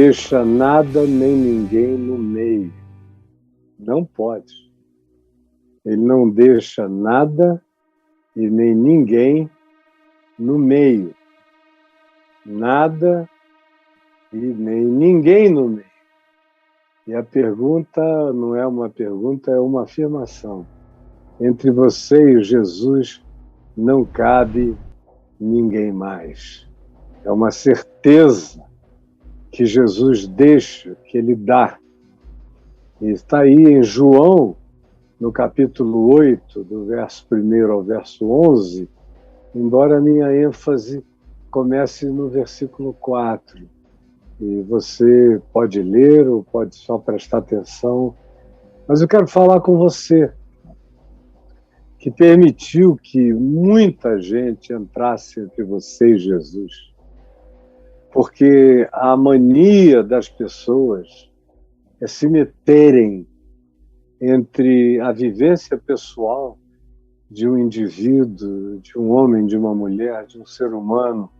deixa nada nem ninguém no meio. Não pode. Ele não deixa nada e nem ninguém no meio. Nada e nem ninguém no meio. E a pergunta não é uma pergunta, é uma afirmação. Entre você e Jesus não cabe ninguém mais. É uma certeza que Jesus deixa, que ele dá. E está aí em João, no capítulo 8, do verso 1 ao verso 11, embora a minha ênfase comece no versículo 4. E você pode ler ou pode só prestar atenção, mas eu quero falar com você, que permitiu que muita gente entrasse entre você e Jesus. Porque a mania das pessoas é se meterem entre a vivência pessoal de um indivíduo, de um homem, de uma mulher, de um ser humano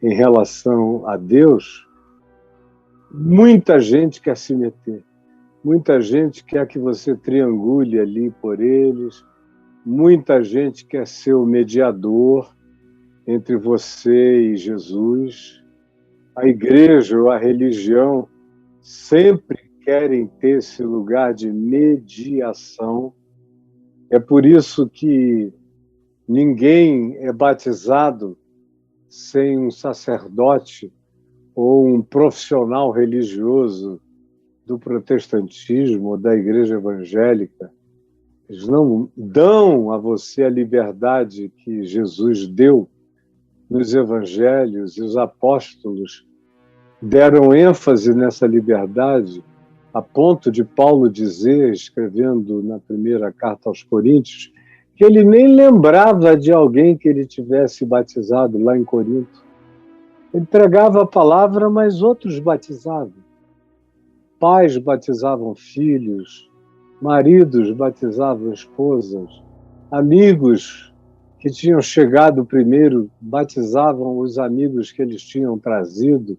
em relação a Deus. Muita gente quer se meter, muita gente quer que você triangule ali por eles, muita gente quer ser o mediador entre você e Jesus. A igreja ou a religião sempre querem ter esse lugar de mediação. É por isso que ninguém é batizado sem um sacerdote ou um profissional religioso do protestantismo ou da igreja evangélica. Eles não dão a você a liberdade que Jesus deu nos evangelhos, e os apóstolos deram ênfase nessa liberdade, a ponto de Paulo dizer, escrevendo na primeira carta aos Coríntios, que ele nem lembrava de alguém que ele tivesse batizado lá em Corinto. Ele pregava a palavra, mas outros batizavam. Pais batizavam filhos, maridos batizavam esposas, amigos que tinham chegado primeiro batizavam os amigos que eles tinham trazido.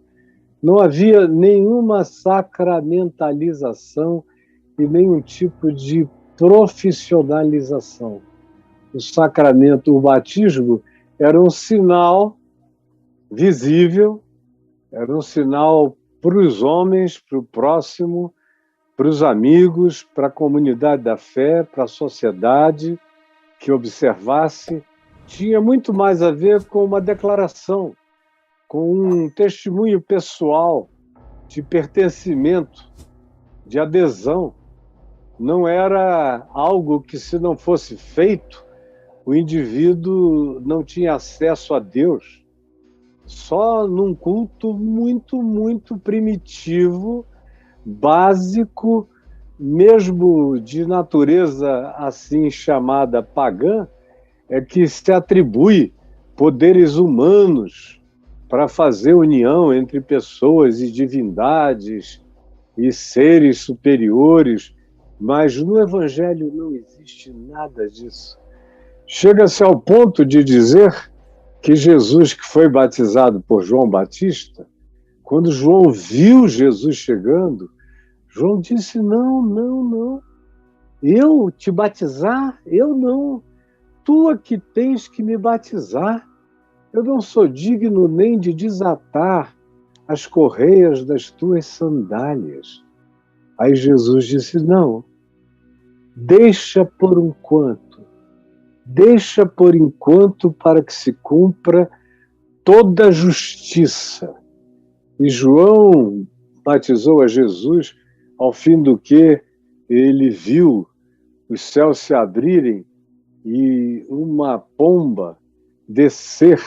Não havia nenhuma sacramentalização e nenhum tipo de profissionalização. O sacramento, o batismo, era um sinal visível, era um sinal para os homens, para o próximo, para os amigos, para a comunidade da fé, para a sociedade que observasse. Tinha muito mais a ver com uma declaração, com um testemunho pessoal de pertencimento, de adesão. Não era algo que, se não fosse feito, o indivíduo não tinha acesso a Deus. Só num culto muito, muito primitivo, básico, mesmo de natureza assim chamada pagã, é que se atribui poderes humanos para fazer união entre pessoas e divindades e seres superiores, mas no Evangelho não existe nada disso. Chega-se ao ponto de dizer que Jesus, que foi batizado por João Batista, quando João viu Jesus chegando, João disse, não, eu te batizar? Eu não. Tu é que tens que me batizar. Eu não sou digno nem de desatar as correias das tuas sandálias. Aí Jesus disse, não, deixa por enquanto para que se cumpra toda a justiça. E João batizou a Jesus, ao fim do que ele viu os céus se abrirem e uma pomba descer,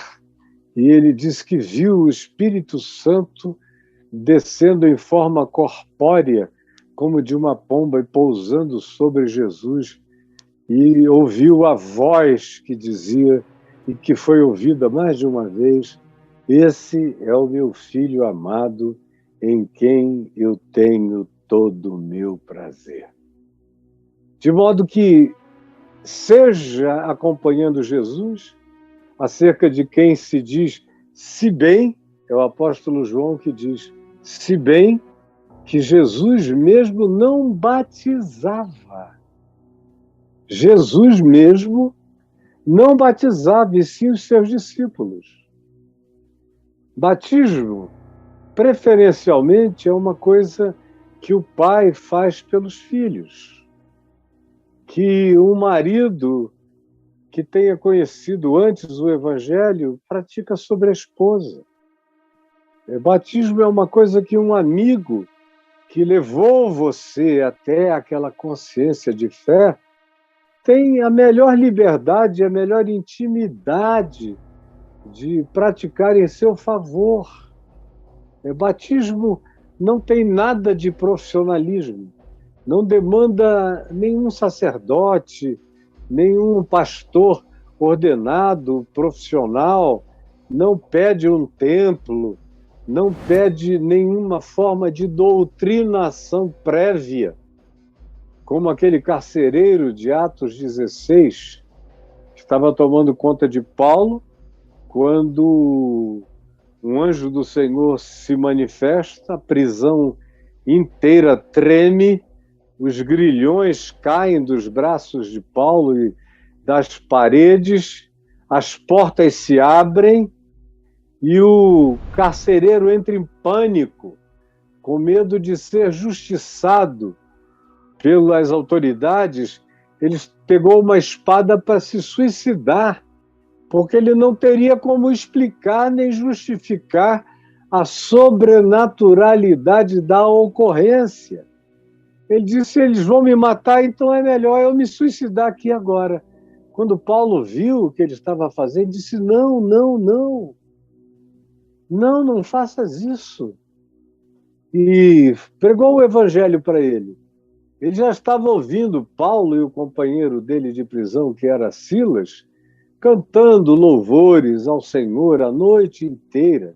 e ele diz que viu o Espírito Santo descendo em forma corpórea, como de uma pomba, e pousando sobre Jesus, e ouviu a voz que dizia, e que foi ouvida mais de uma vez, esse é o meu filho amado, em quem eu tenho todo o meu prazer. De modo que, seja acompanhando Jesus, acerca de quem se diz, se bem, é o apóstolo João que diz, Se bem que Jesus mesmo não batizava. Jesus mesmo não batizava, e sim os seus discípulos. Batismo, preferencialmente, é uma coisa que o pai faz pelos filhos, que um marido que tenha conhecido antes o Evangelho pratica sobre a esposa. Batismo é uma coisa que um amigo que levou você até aquela consciência de fé tem a melhor liberdade, a melhor intimidade de praticar em seu favor. Batismo não tem nada de profissionalismo, não demanda nenhum sacerdote, nenhum pastor ordenado, profissional, não pede um templo, não pede nenhuma forma de doutrinação prévia, como aquele carcereiro de Atos 16, que estava tomando conta de Paulo, quando um anjo do Senhor se manifesta, a prisão inteira treme, os grilhões caem dos braços de Paulo e das paredes, as portas se abrem e o carcereiro entra em pânico, com medo de ser justiçado pelas autoridades. Ele pegou uma espada para se suicidar, porque ele não teria como explicar nem justificar a sobrenaturalidade da ocorrência. Ele disse: eles vão me matar, então é melhor eu me suicidar aqui agora. Quando Paulo viu o que ele estava fazendo, disse: não, não, não. Não faças isso. E pregou o evangelho para ele. Ele já estava ouvindo Paulo e o companheiro dele de prisão, que era Silas, cantando louvores ao Senhor a noite inteira.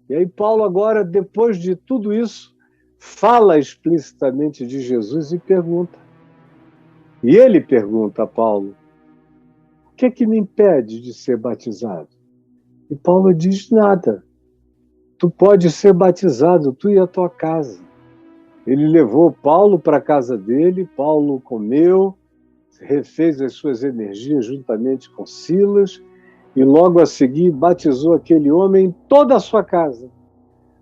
E aí Paulo agora, depois de tudo isso, fala explicitamente de Jesus e pergunta. E ele pergunta a Paulo: o que é que me impede de ser batizado? E Paulo diz: nada. Tu pode ser batizado, tu e a tua casa. Ele levou Paulo para a casa dele, Paulo comeu, refez as suas energias juntamente com Silas e logo a seguir batizou aquele homem em toda a sua casa.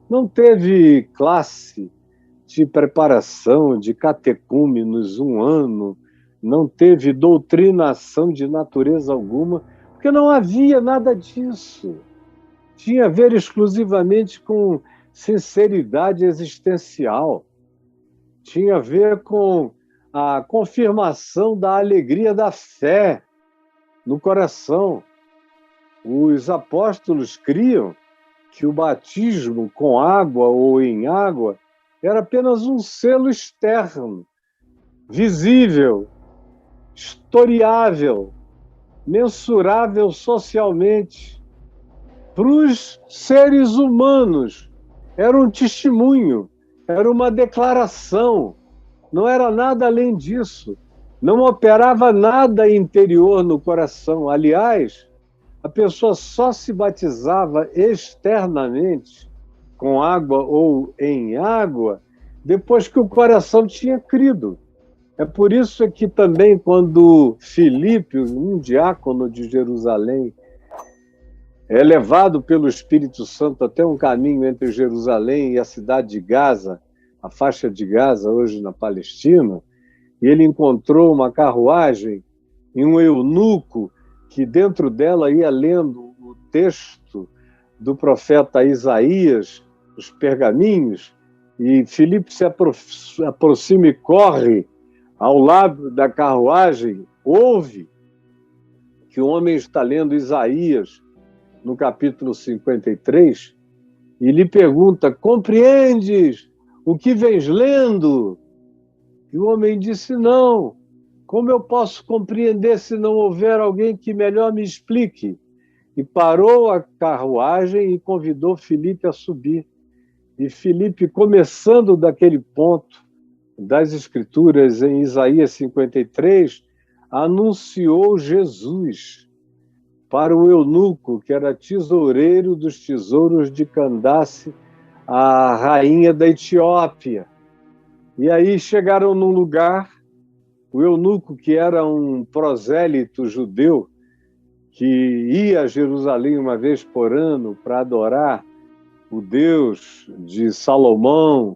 Não teve classe de preparação, de catecúmenos, um ano, não teve doutrinação de natureza alguma, porque não havia nada disso. Tinha a ver exclusivamente com sinceridade existencial, tinha a ver com a confirmação da alegria da fé no coração. Os apóstolos criam que o batismo com água ou em água era apenas um selo externo, visível, historiável, mensurável socialmente. Para os seres humanos, era um testemunho, era uma declaração, não era nada além disso. Não operava nada interior no coração. Aliás, a pessoa só se batizava externamente, com água ou em água, depois que o coração tinha crido. É por isso que também quando Filipe, um diácono de Jerusalém, é levado pelo Espírito Santo até um caminho entre Jerusalém e a cidade de Gaza, a faixa de Gaza, hoje na Palestina, e ele encontrou uma carruagem e um eunuco que dentro dela ia lendo o texto do profeta Isaías, os pergaminhos, e Filipe se aproxima e corre ao lado da carruagem, ouve que o homem está lendo Isaías, no capítulo 53, e lhe pergunta: compreendes o que vens lendo? E o homem disse: não. Como eu posso compreender se não houver alguém que melhor me explique? E parou a carruagem e convidou Filipe a subir. E Filipe, começando daquele ponto das Escrituras em Isaías 53, anunciou Jesus para o eunuco, que era tesoureiro dos tesouros de Candace, a rainha da Etiópia. E aí chegaram num lugar, o eunuco, que era um prosélito judeu, que ia a Jerusalém uma vez por ano para adorar o Deus de Salomão,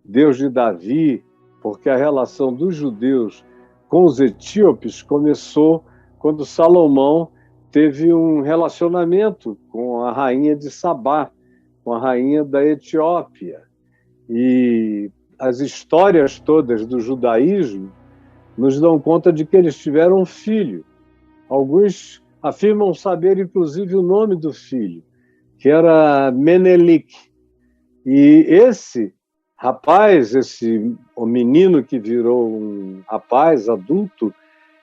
Deus de Davi, porque a relação dos judeus com os etíopes começou quando Salomão teve um relacionamento com a rainha de Sabá, com a rainha da Etiópia. E as histórias todas do judaísmo nos dão conta de que eles tiveram um filho. Alguns afirmam saber, inclusive, o nome do filho, que era Menelik. E esse rapaz, o menino que virou um rapaz adulto,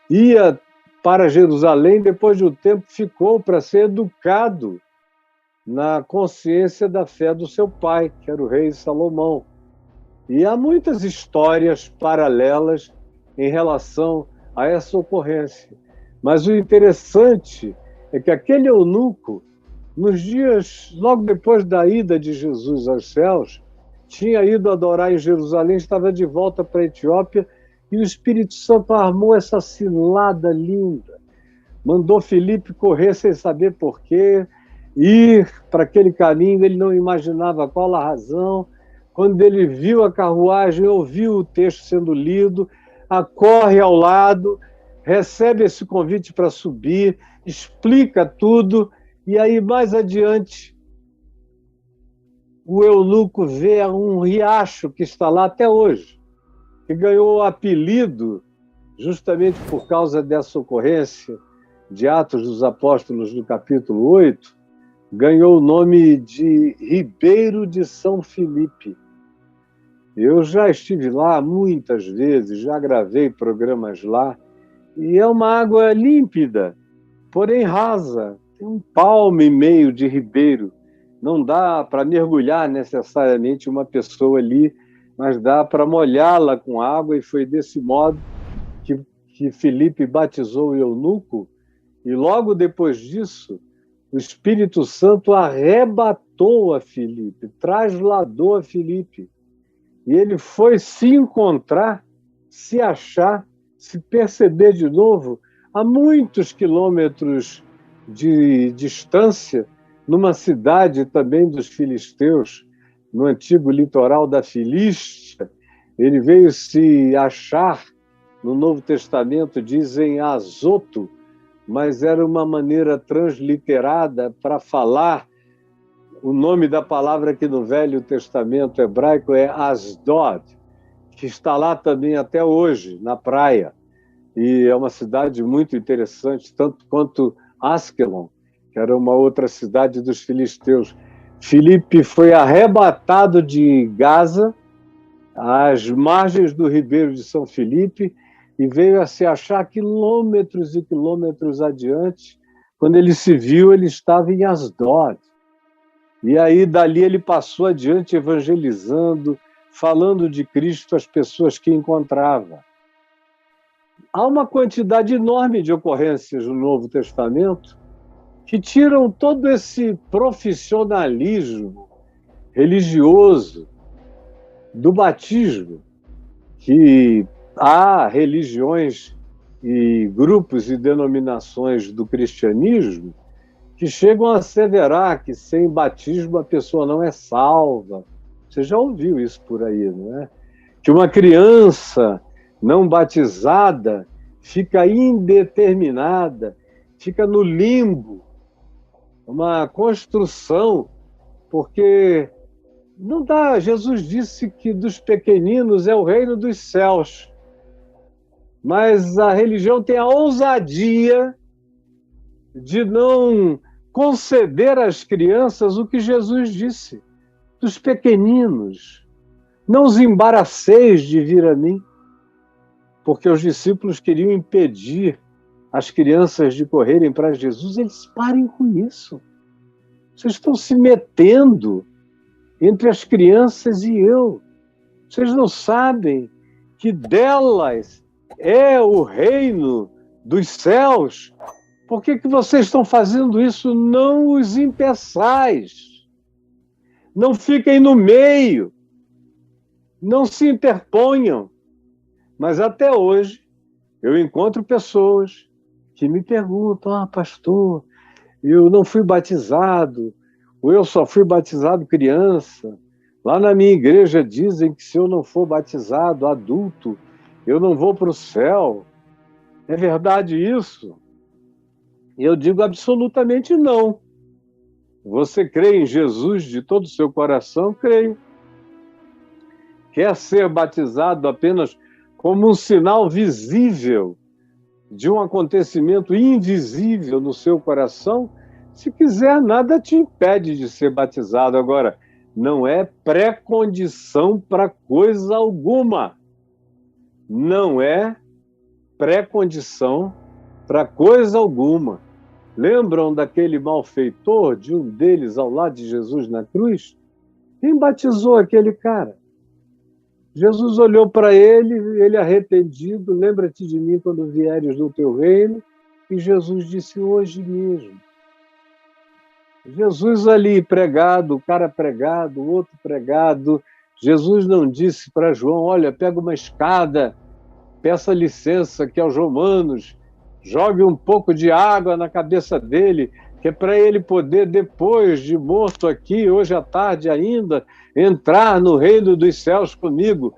ia para Jerusalém, depois de um tempo ficou para ser educado na consciência da fé do seu pai, que era o rei Salomão. E há muitas histórias paralelas em relação a essa ocorrência. Mas o interessante é que aquele eunuco, nos dias, logo depois da ida de Jesus aos céus, tinha ido adorar em Jerusalém, estava de volta para a Etiópia, e o Espírito Santo armou essa cilada linda. Mandou Filipe correr sem saber porquê, ir para aquele caminho, ele não imaginava qual a razão. Quando ele viu a carruagem, ouviu o texto sendo lido, corre ao lado, recebe esse convite para subir, explica tudo, e aí mais adiante o eunuco vê um riacho que está lá até hoje, que ganhou o apelido justamente por causa dessa ocorrência de Atos dos Apóstolos, no capítulo 8, ganhou o nome de Ribeiro de São Filipe. Eu já estive lá muitas vezes, já gravei programas lá, e é uma água límpida, porém rasa, tem 1,5 palmo de ribeiro. Não dá para mergulhar necessariamente uma pessoa ali, mas dá para molhá-la com água, e foi desse modo que Filipe batizou o eunuco, e logo depois disso, o Espírito Santo arrebatou a Filipe, trasladou a Filipe. E ele foi se encontrar, se achar, se perceber de novo, a muitos quilômetros de distância, numa cidade também dos filisteus, no antigo litoral da Filístia. Ele veio se achar, no Novo Testamento dizem Azoto, mas era uma maneira transliterada para falar. O nome da palavra que no Velho Testamento hebraico é Asdod, que está lá também até hoje, na praia. E é uma cidade muito interessante, tanto quanto Askelon, que era uma outra cidade dos filisteus. Filipe foi arrebatado de Gaza, às margens do Ribeiro de São Filipe, e veio a se achar quilômetros e quilômetros adiante. Quando ele se viu, ele estava em Asdod. E aí, dali, ele passou adiante evangelizando, falando de Cristo às pessoas que encontrava. Há uma quantidade enorme de ocorrências no Novo Testamento que tiram todo esse profissionalismo religioso do batismo, que há religiões e grupos e denominações do cristianismo que chegam a asseverar que sem batismo a pessoa não é salva. Você já ouviu isso por aí, não é? Que uma criança não batizada fica indeterminada, fica no limbo, uma construção, porque não dá. Jesus disse que dos pequeninos é o reino dos céus, mas a religião tem a ousadia de não conceder às crianças o que Jesus disse, dos pequeninos. Não os embaraceis de vir a mim, porque os discípulos queriam impedir as crianças de correrem para Jesus. Eles parem com isso. Vocês estão se metendo entre as crianças e eu. Vocês não sabem que delas é o reino dos céus. Por que vocês estão fazendo isso? Não os impeçais. Não fiquem no meio, não se interponham. Mas até hoje eu encontro pessoas que me perguntam: pastor, eu não fui batizado, ou eu só fui batizado criança. Lá na minha igreja dizem que se eu não for batizado adulto, eu não vou para o céu. É verdade isso? Eu digo absolutamente não. Você crê em Jesus de todo o seu coração? Creio. Quer ser batizado apenas como um sinal visível de um acontecimento invisível no seu coração? Se quiser, nada te impede de ser batizado. Agora, não é pré-condição para coisa alguma. Não é pré-condição para coisa alguma. Lembram daquele malfeitor, de um deles ao lado de Jesus na cruz? Quem batizou aquele cara? Jesus olhou para ele arrependido: lembra-te de mim quando vieres no teu reino. E Jesus disse: hoje mesmo. Jesus ali pregado, o cara pregado, o outro pregado. Jesus não disse para João: olha, pega uma escada, peça licença que aos romanos, jogue um pouco de água na cabeça dele, que é para ele poder, depois de morto aqui, hoje à tarde ainda, entrar no reino dos céus comigo.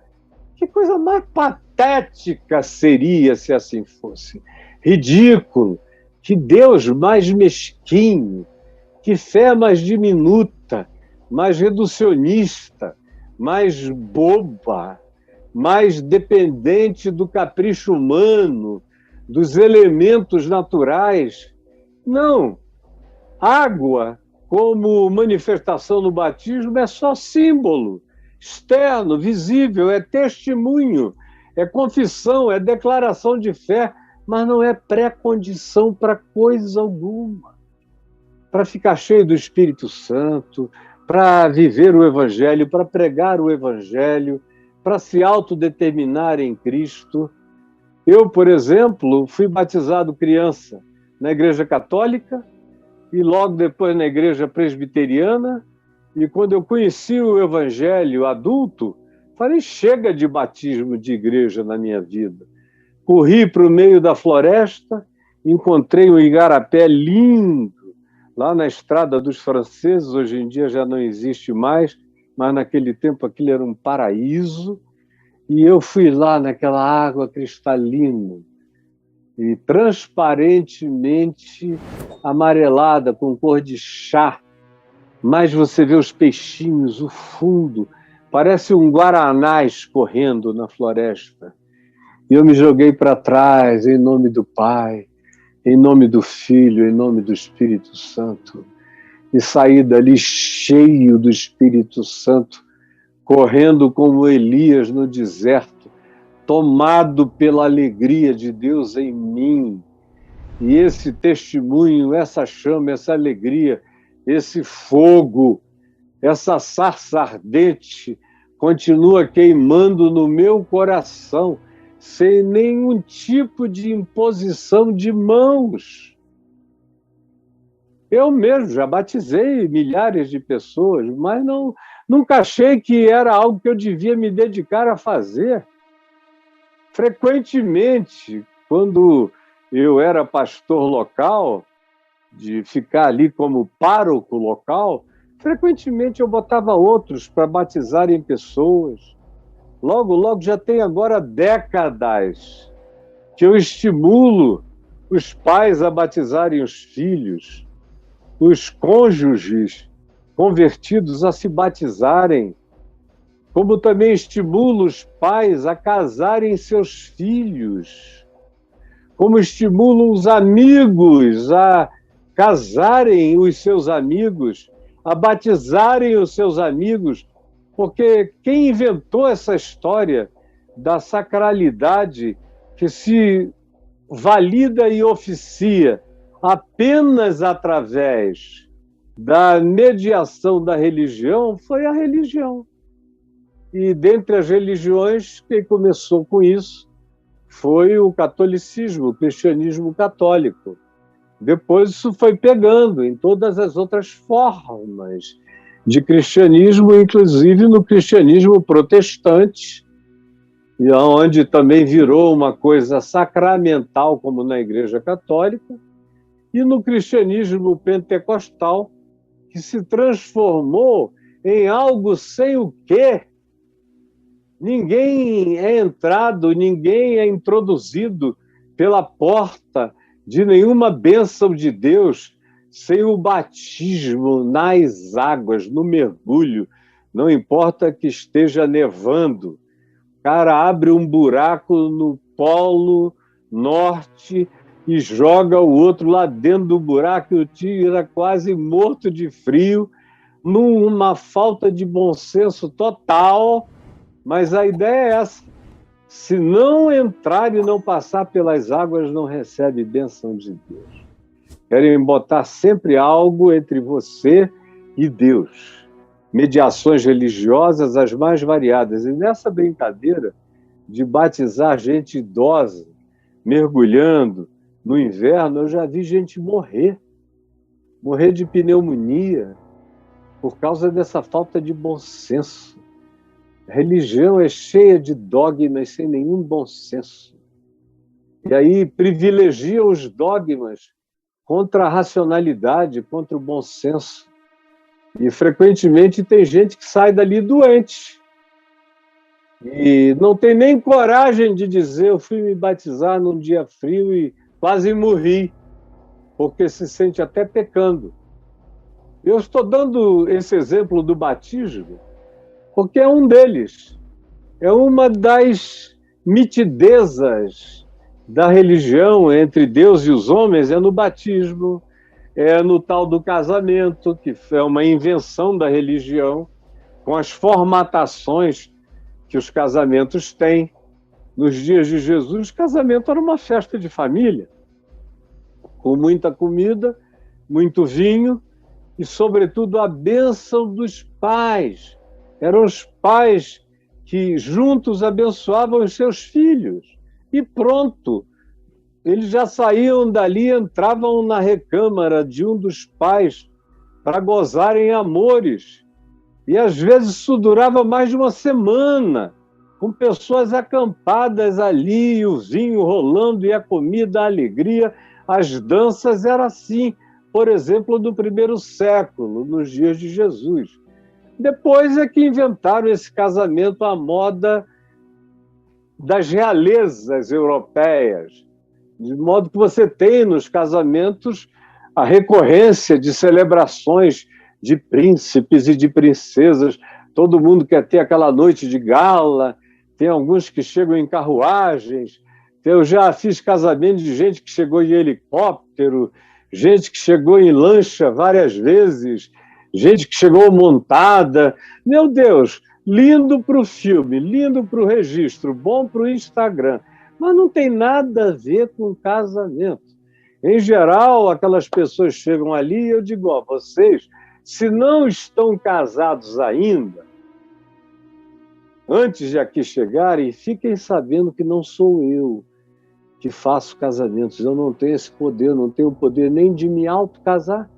Que coisa mais patética seria se assim fosse. Ridículo. Que Deus mais mesquinho. Que fé mais diminuta, mais reducionista, mais boba, mais dependente do capricho humano, dos elementos naturais. Não. Água, como manifestação no batismo, é só símbolo, externo, visível, é testemunho, é confissão, é declaração de fé, mas não é pré-condição para coisa alguma. Para ficar cheio do Espírito Santo, para viver o Evangelho, para pregar o Evangelho, para se autodeterminar em Cristo. Eu, por exemplo, fui batizado criança na Igreja Católica e logo depois na Igreja Presbiteriana. E quando eu conheci o Evangelho adulto, falei: chega de batismo de igreja na minha vida. Corri para o meio da floresta, encontrei um igarapé lindo, lá na Estrada dos Franceses. Hoje em dia já não existe mais, mas naquele tempo aquilo era um paraíso. E eu fui lá naquela água cristalina e transparentemente amarelada, com cor de chá. Mas você vê os peixinhos, o fundo, parece um guaraná escorrendo na floresta. E eu me joguei para trás, em nome do Pai, em nome do Filho, em nome do Espírito Santo. E saí dali cheio do Espírito Santo, correndo como Elias no deserto, tomado pela alegria de Deus em mim. E esse testemunho, essa chama, essa alegria, esse fogo, essa sarça ardente continua queimando no meu coração, sem nenhum tipo de imposição de mãos. Eu mesmo já batizei milhares de pessoas, mas nunca achei que era algo que eu devia me dedicar a fazer. Frequentemente, quando eu era pastor local, de ficar ali como pároco local, frequentemente eu botava outros para batizarem pessoas. Logo, já tem agora décadas que eu estimulo os pais a batizarem os filhos, os cônjuges convertidos a se batizarem, como também estimulo os pais a casarem seus filhos, como estimulo os amigos a casarem os seus amigos, a batizarem os seus amigos, porque quem inventou essa história da sacralidade que se valida e oficia apenas através da mediação da religião foi a religião. E dentre as religiões, quem começou com isso foi o catolicismo, o cristianismo católico. Depois isso foi pegando em todas as outras formas. de cristianismo, inclusive no cristianismo protestante, e onde também virou uma coisa sacramental, como na Igreja Católica, e no cristianismo pentecostal, que se transformou em algo sem o quê. Ninguém é entrado, ninguém é introduzido pela porta de nenhuma bênção de Deus sem o batismo nas águas, no mergulho. Não importa que esteja nevando. O cara abre um buraco no Polo Norte e joga o outro lá dentro do buraco e o tio era quase morto de frio, numa falta de bom senso total. Mas a ideia é essa: se não entrar e não passar pelas águas, não recebe bênção de Deus. Querem botar sempre algo entre você e Deus. Mediações religiosas as mais variadas. E nessa brincadeira de batizar gente idosa, mergulhando no inverno, eu já vi gente morrer de pneumonia por causa dessa falta de bom senso. A religião é cheia de dogmas sem nenhum bom senso. E aí privilegia os dogmas contra a racionalidade, contra o bom senso. E frequentemente tem gente que sai dali doente. E não tem nem coragem de dizer: eu fui me batizar num dia frio e quase morri, porque se sente até pecando. Eu estou dando esse exemplo do batismo porque é um deles. É uma das nitidezas da religião entre Deus e os homens, é no batismo, é no tal do casamento, que é uma invenção da religião, com as formatações que os casamentos têm. Nos dias de Jesus, casamento era uma festa de família, com muita comida, muito vinho e, sobretudo, a bênção dos pais. Eram os pais que juntos abençoavam os seus filhos. E pronto, eles já saíam dali, entravam na recâmara de um dos pais para gozarem amores. E às vezes isso durava mais de uma semana, com pessoas acampadas ali, e o vinho rolando, e a comida, a alegria, as danças. Era assim, por exemplo, no primeiro século, nos dias de Jesus. Depois é que inventaram esse casamento à moda das realezas europeias, de modo que você tem nos casamentos a recorrência de celebrações de príncipes e de princesas. Todo mundo quer ter aquela noite de gala, tem alguns que chegam em carruagens. Eu já fiz casamento de gente que chegou em helicóptero, gente que chegou em lancha várias vezes, gente que chegou montada. Meu Deus, lindo para o filme, lindo para o registro, bom para o Instagram, mas não tem nada a ver com casamento. Em geral, aquelas pessoas chegam ali e eu digo: ó, vocês, se não estão casados ainda, antes de aqui chegarem, fiquem sabendo que não sou eu que faço casamentos. Eu não tenho esse poder, não tenho o poder nem de me autocasar.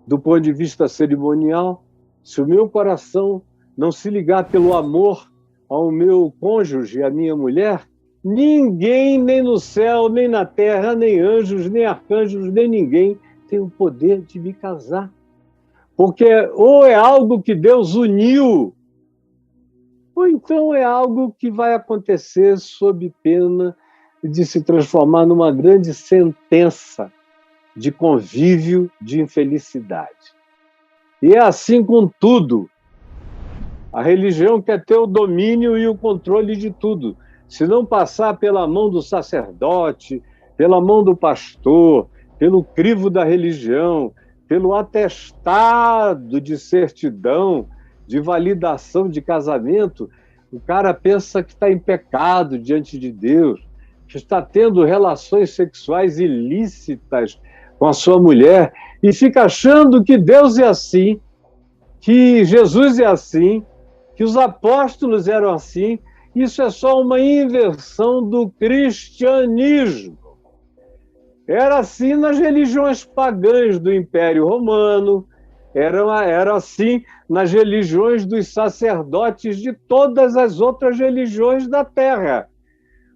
Do ponto de vista cerimonial, se o meu coração não se ligar pelo amor ao meu cônjuge, à minha mulher, ninguém, nem no céu, nem na terra, nem anjos, nem arcanjos, nem ninguém tem o poder de me casar. Porque ou é algo que Deus uniu, ou então é algo que vai acontecer sob pena de se transformar numa grande sentença de convívio de infelicidade. E é assim com tudo. A religião quer ter o domínio e o controle de tudo. Se não passar pela mão do sacerdote, pela mão do pastor, pelo crivo da religião, pelo atestado de certidão, de validação de casamento, o cara pensa que está em pecado diante de Deus, que está tendo relações sexuais ilícitas com a sua mulher, e fica achando que Deus é assim, que Jesus é assim, que os apóstolos eram assim. Isso é só uma inversão do cristianismo. Era assim nas religiões pagãs do Império Romano, Era assim nas religiões dos sacerdotes de todas as outras religiões da Terra.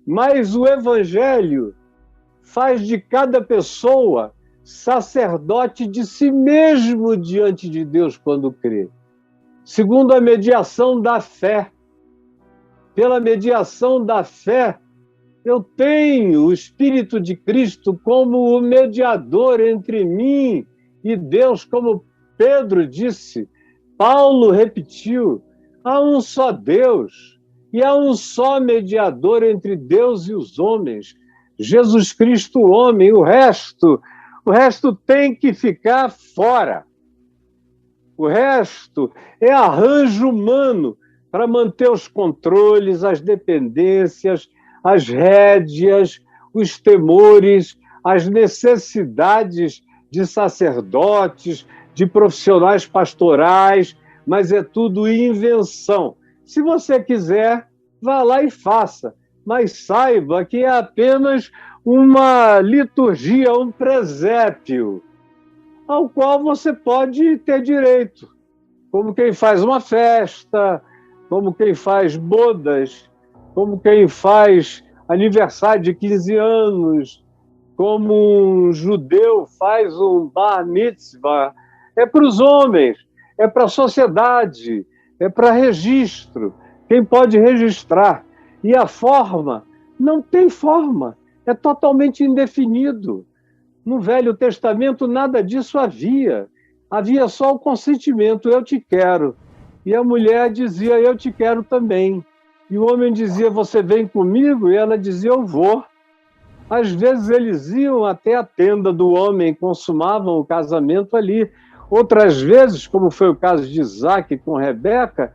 Mas o Evangelho faz de cada pessoa sacerdote de si mesmo diante de Deus quando crê. Segundo a mediação da fé. Pela mediação da fé, eu tenho o Espírito de Cristo como o mediador entre mim e Deus, como Pedro disse, Paulo repetiu, há um só Deus e há um só mediador entre Deus e os homens, Jesus Cristo, homem. O resto tem que ficar fora. O resto é arranjo humano para manter os controles, as dependências, as rédeas, os temores, as necessidades de sacerdotes, de profissionais pastorais, mas é tudo invenção. Se você quiser, vá lá e faça, mas saiba que é apenas uma liturgia, um presépio, ao qual você pode ter direito, como quem faz uma festa, como quem faz bodas, como quem faz aniversário de 15 anos, como um judeu faz um bar mitzvah. É para os homens, é para a sociedade, é para registro. Quem pode registrar? E a forma? Não tem forma, é totalmente indefinido. No Velho Testamento nada disso havia. Havia só o consentimento, eu te quero. E a mulher dizia, eu te quero também. E o homem dizia, você vem comigo? E ela dizia, eu vou. Às vezes eles iam até a tenda do homem, consumavam o casamento ali. Outras vezes, como foi o caso de Isaac com Rebeca,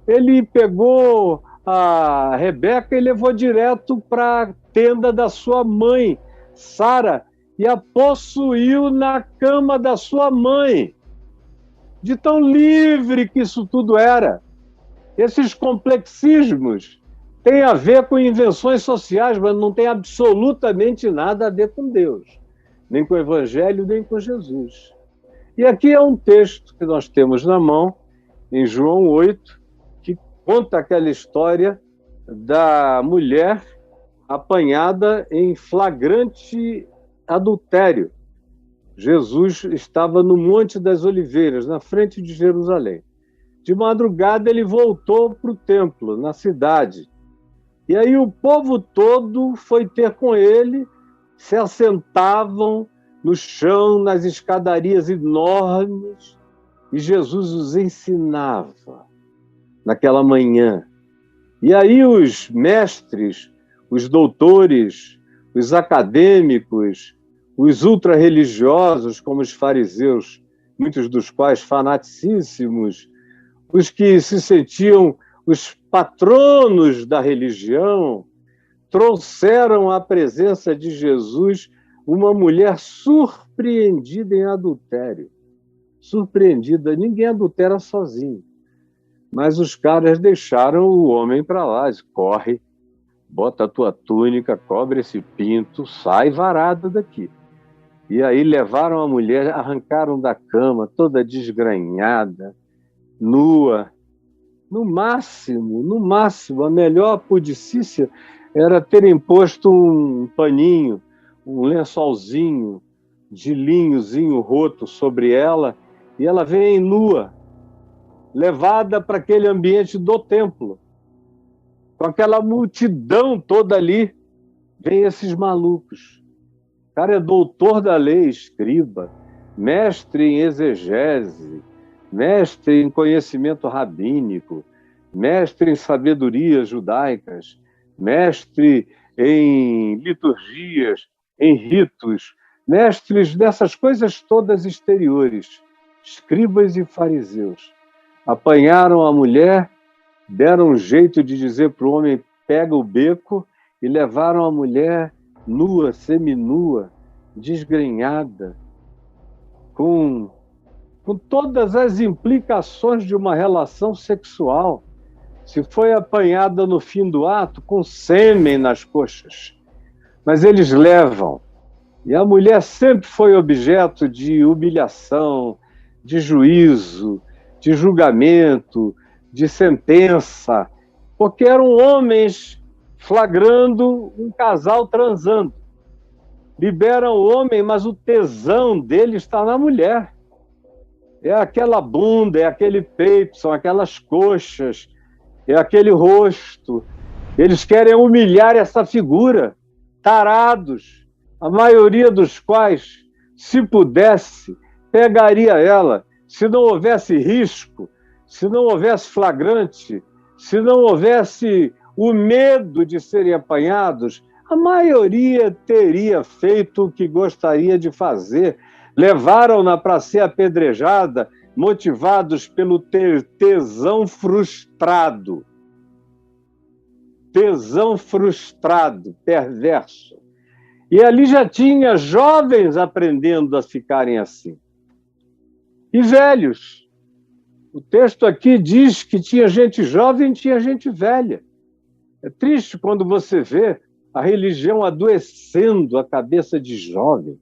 ele pegou a Rebeca e levou direto para a tenda da sua mãe, Sara, e a possuiu na cama da sua mãe. De tão livre que isso tudo era. Esses complexismos têm a ver com invenções sociais, mas não tem absolutamente nada a ver com Deus, nem com o Evangelho, nem com Jesus. E aqui é um texto que nós temos na mão, em João 8, que conta aquela história da mulher apanhada em flagrante adultério. Jesus estava no Monte das Oliveiras, na frente de Jerusalém. De madrugada ele voltou para o templo, na cidade. E aí o povo todo foi ter com ele, se assentavam no chão, nas escadarias enormes, e Jesus os ensinava naquela manhã. E aí os mestres, os doutores, os acadêmicos, os ultra-religiosos, como os fariseus, muitos dos quais fanaticíssimos, os que se sentiam os patronos da religião, trouxeram à presença de Jesus uma mulher surpreendida em adultério. Surpreendida, ninguém adultera sozinho. Mas os caras deixaram o homem para lá, disse, corre, bota a tua túnica, cobre esse pinto, sai varada daqui. E aí levaram a mulher, arrancaram da cama, toda desgranhada, nua. No máximo, a melhor pudicícia era terem posto um paninho, um lençolzinho de linhozinho roto sobre ela, e ela vem nua, levada para aquele ambiente do templo. Com aquela multidão toda ali, vem esses malucos. O cara é doutor da lei, escriba, mestre em exegese, mestre em conhecimento rabínico, mestre em sabedorias judaicas, mestre em liturgias, em ritos, mestres dessas coisas todas exteriores, escribas e fariseus. Apanharam a mulher, deram um jeito de dizer para o homem, pega o beco, e levaram a mulher nua, seminua, desgrenhada, com todas as implicações de uma relação sexual. Se foi apanhada no fim do ato, com sêmen nas coxas. Mas eles levam. E a mulher sempre foi objeto de humilhação, de juízo, de julgamento, de sentença, porque eram homens flagrando um casal transando. Liberam o homem, mas o tesão dele está na mulher. É aquela bunda, é aquele peito, são aquelas coxas, é aquele rosto. Eles querem humilhar essa figura, tarados, a maioria dos quais, se pudesse, pegaria ela, se não houvesse risco, se não houvesse flagrante, se não houvesse o medo de serem apanhados, a maioria teria feito o que gostaria de fazer. Levaram-na para ser apedrejada, motivados pelo tesão frustrado. Tesão frustrado, perverso. E ali já tinha jovens aprendendo a ficarem assim. E velhos. O texto aqui diz que tinha gente jovem e tinha gente velha. É triste quando você vê a religião adoecendo a cabeça de jovens,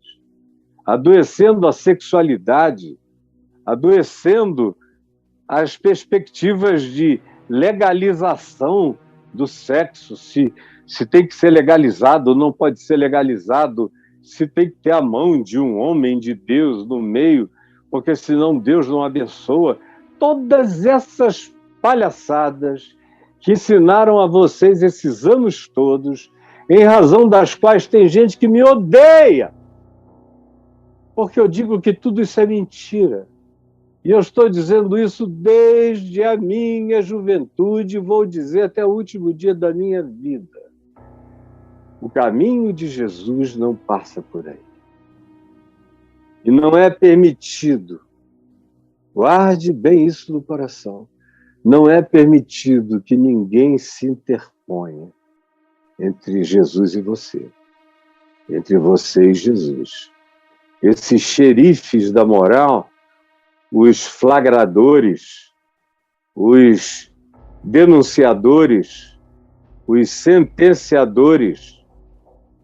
adoecendo a sexualidade, adoecendo as perspectivas de legalização do sexo, se tem que ser legalizado ou não pode ser legalizado, se tem que ter a mão de um homem de Deus no meio, porque senão Deus não abençoa. Todas essas palhaçadas que ensinaram a vocês esses anos todos, em razão das quais tem gente que me odeia, porque eu digo que tudo isso é mentira. E eu estou dizendo isso desde a minha juventude, vou dizer até o último dia da minha vida. O caminho de Jesus não passa por aí. E não é permitido, guarde bem isso no coração, não é permitido que ninguém se interponha entre Jesus e você, entre você e Jesus. Esses xerifes da moral, os flagradores, os denunciadores, os sentenciadores,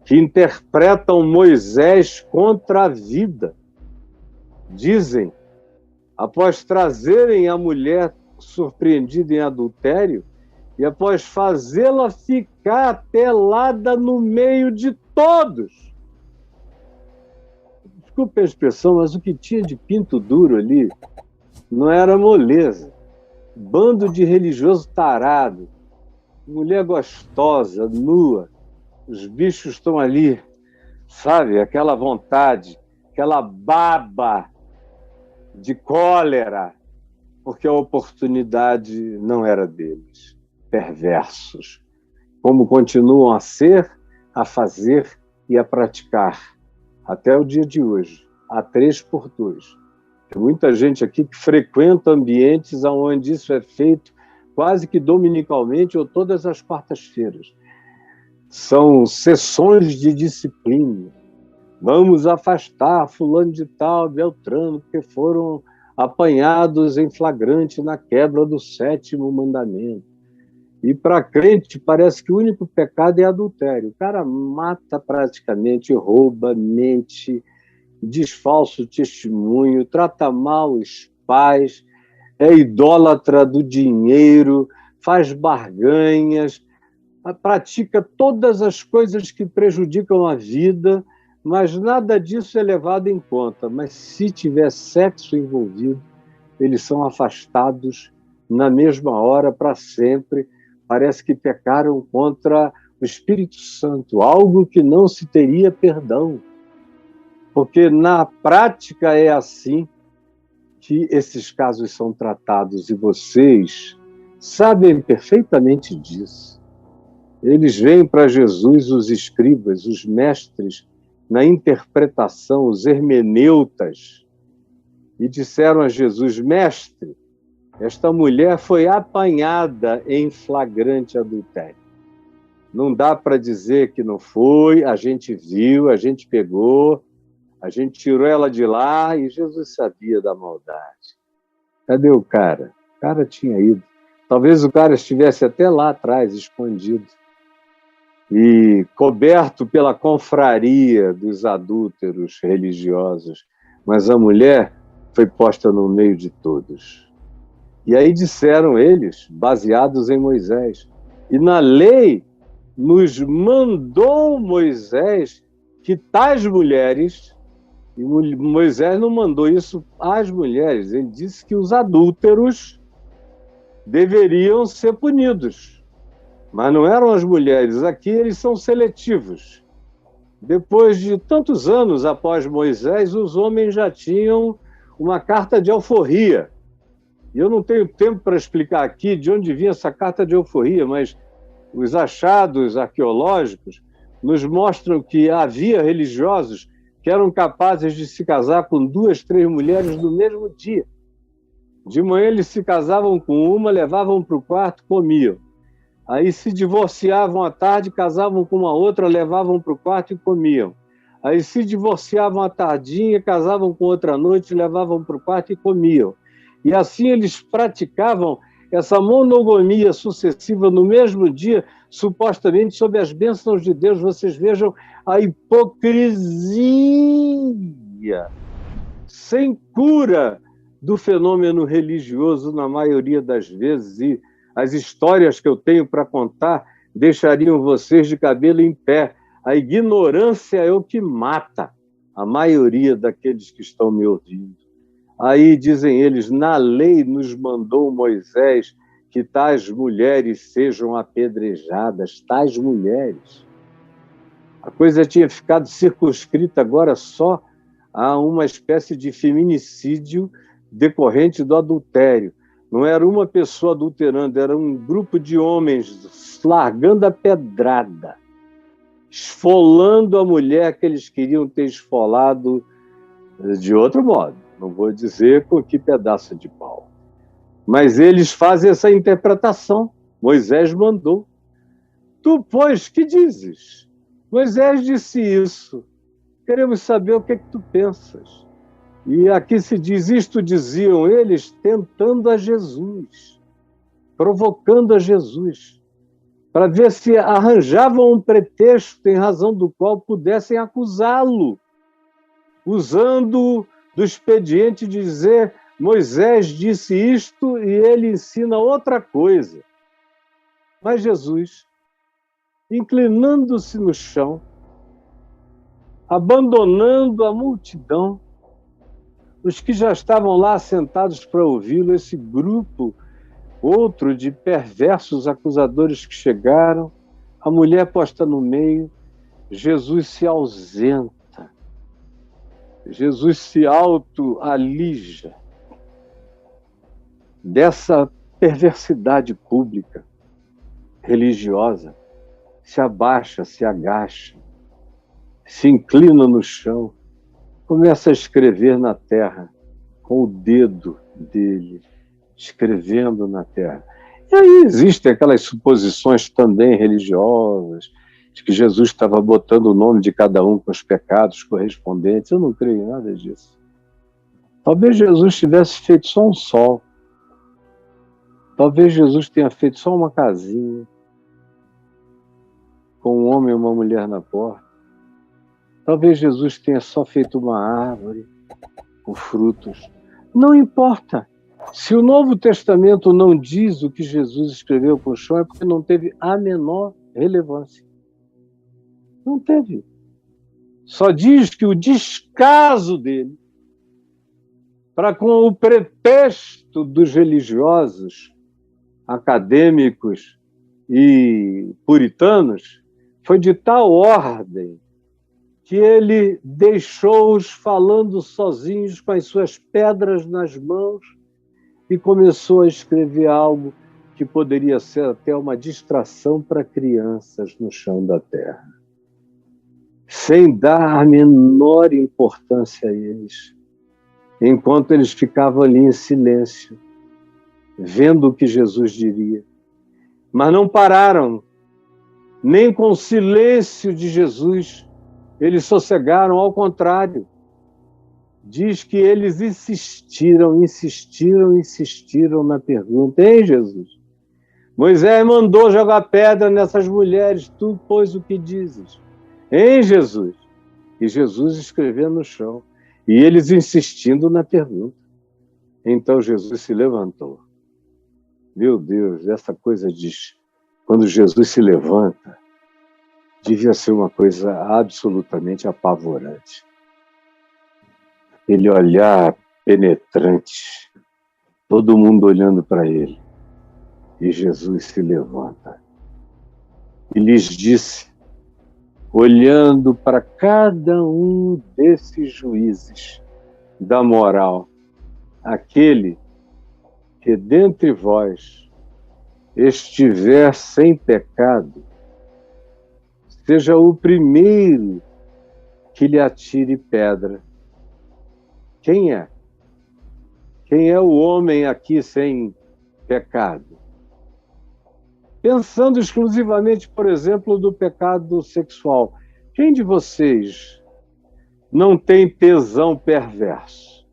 que interpretam Moisés contra a vida, dizem, após trazerem a mulher surpreendida em adultério e após fazê-la ficar pelada no meio de todos. Desculpe a expressão, mas o que tinha de pinto duro ali não era moleza. Bando de religioso tarado, mulher gostosa, nua, os bichos estão ali, sabe? Aquela vontade, aquela baba de cólera, porque a oportunidade não era deles. Perversos, como continuam a ser, a fazer e a praticar até o dia de hoje, a 3x2. Tem muita gente aqui que frequenta ambientes onde isso é feito quase que dominicalmente ou todas as quartas-feiras. São sessões de disciplina. Vamos afastar fulano de tal, Beltrano, porque foram apanhados em flagrante na quebra do 7º mandamento. E para crente parece que o único pecado é adultério. O cara mata praticamente, rouba, mente, diz falso testemunho, trata mal os pais, é idólatra do dinheiro, faz barganhas, pratica todas as coisas que prejudicam a vida, mas nada disso é levado em conta. Mas se tiver sexo envolvido, eles são afastados na mesma hora para sempre. Parece que pecaram contra o Espírito Santo, algo que não se teria perdão. Porque na prática é assim que esses casos são tratados, e vocês sabem perfeitamente disso. Eles vêm para Jesus, os escribas, os mestres, na interpretação, os hermeneutas, e disseram a Jesus: mestre, esta mulher foi apanhada em flagrante adultério. Não dá para dizer que não foi, a gente viu, a gente pegou, a gente tirou ela de lá e Jesus sabia da maldade. Cadê o cara? O cara tinha ido. Talvez o cara estivesse até lá atrás, escondido, e coberto pela confraria dos adúlteros religiosos. Mas a mulher foi posta no meio de todos. E aí disseram eles, baseados em Moisés, e na lei nos mandou Moisés que tais mulheres, e Moisés não mandou isso às mulheres, ele disse que os adúlteros deveriam ser punidos, mas não eram as mulheres. Aqui eles são seletivos. Depois de tantos anos após Moisés, os homens já tinham uma carta de alforria. E eu não tenho tempo para explicar aqui de onde vinha essa carta de alforria, mas os achados arqueológicos nos mostram que havia religiosos que eram capazes de se casar com 2, 3 mulheres no mesmo dia. De manhã eles se casavam com uma, levavam para o quarto, comiam. Aí se divorciavam à tarde, casavam com uma outra, levavam para o quarto e comiam. Aí se divorciavam à tardinha, casavam com outra à noite, levavam para o quarto e comiam. E assim eles praticavam essa monogamia sucessiva no mesmo dia, supostamente sob as bênçãos de Deus. Vocês vejam a hipocrisia sem cura do fenômeno religioso na maioria das vezes, e as histórias que eu tenho para contar deixariam vocês de cabelo em pé. A ignorância é o que mata a maioria daqueles que estão me ouvindo. Aí dizem eles, na lei nos mandou Moisés que tais mulheres sejam apedrejadas, tais mulheres. A coisa tinha ficado circunscrita agora só a uma espécie de feminicídio decorrente do adultério. Não era uma pessoa adulterando, era um grupo de homens largando a pedrada, esfolando a mulher que eles queriam ter esfolado de outro modo. Não vou dizer com que pedaço de pau. Mas eles fazem essa interpretação. Moisés mandou. Tu, pois, que dizes? Moisés disse isso. Queremos saber o que é que tu pensas. E aqui se diz, isto diziam eles, tentando a Jesus, provocando a Jesus, para ver se arranjavam um pretexto em razão do qual pudessem acusá-lo, usando do expediente de dizer, Moisés disse isto e ele ensina outra coisa. Mas Jesus, inclinando-se no chão, abandonando a multidão, os que já estavam lá sentados para ouvi-lo, esse grupo, outro de perversos acusadores que chegaram, a mulher posta no meio, Jesus se ausenta. Jesus se auto-alija dessa perversidade pública, religiosa, se abaixa, se agacha, se inclina no chão, começa a escrever na terra, com o dedo dele, escrevendo na terra. E aí existem aquelas suposições também religiosas, de que Jesus estava botando o nome de cada um com os pecados correspondentes. Eu não creio em nada disso. Talvez Jesus tivesse feito só um sol. Talvez Jesus tenha feito só uma casinha, com um homem e uma mulher na porta. Talvez Jesus tenha só feito uma árvore com frutos. Não importa. Se o Novo Testamento não diz o que Jesus escreveu com o chão, é porque não teve a menor relevância. Não teve. Só diz que o descaso dele, para com o pretexto dos religiosos, acadêmicos e puritanos, foi de tal ordem que ele deixou-os falando sozinhos com as suas pedras nas mãos e começou a escrever algo que poderia ser até uma distração para crianças no chão da terra, sem dar a menor importância a eles, enquanto eles ficavam ali em silêncio, vendo o que Jesus diria. Mas não pararam, nem com o silêncio de Jesus eles sossegaram, ao contrário. Diz que eles insistiram na pergunta. Hein, Jesus? Moisés mandou jogar pedra nessas mulheres, tu, pois, o que dizes? Hein, Jesus? E Jesus escrevendo no chão. E eles insistindo na pergunta. Então Jesus se levantou. Meu Deus, essa coisa quando Jesus se levanta, devia ser uma coisa absolutamente apavorante. Ele olhar penetrante, todo mundo olhando para ele. E Jesus se levanta. E lhes disse, olhando para cada um desses juízes da moral, aquele que dentre vós estiver sem pecado, seja o primeiro que lhe atire pedra. Quem é? Quem é o homem aqui sem pecado? Pensando exclusivamente, por exemplo, do pecado sexual. Quem de vocês não tem tesão perverso?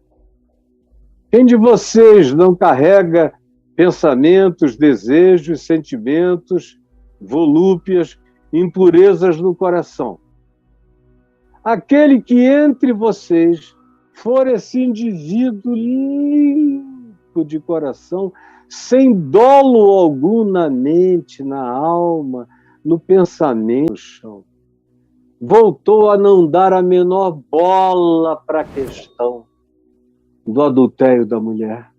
Quem de vocês não carrega pensamentos, desejos, sentimentos, volúpias, impurezas no coração? Aquele que entre vocês for esse indivíduo limpo de coração, sem dolo algum na mente, na alma, no pensamento, no chão, voltou a não dar a menor bola para a questão do adultério da mulher.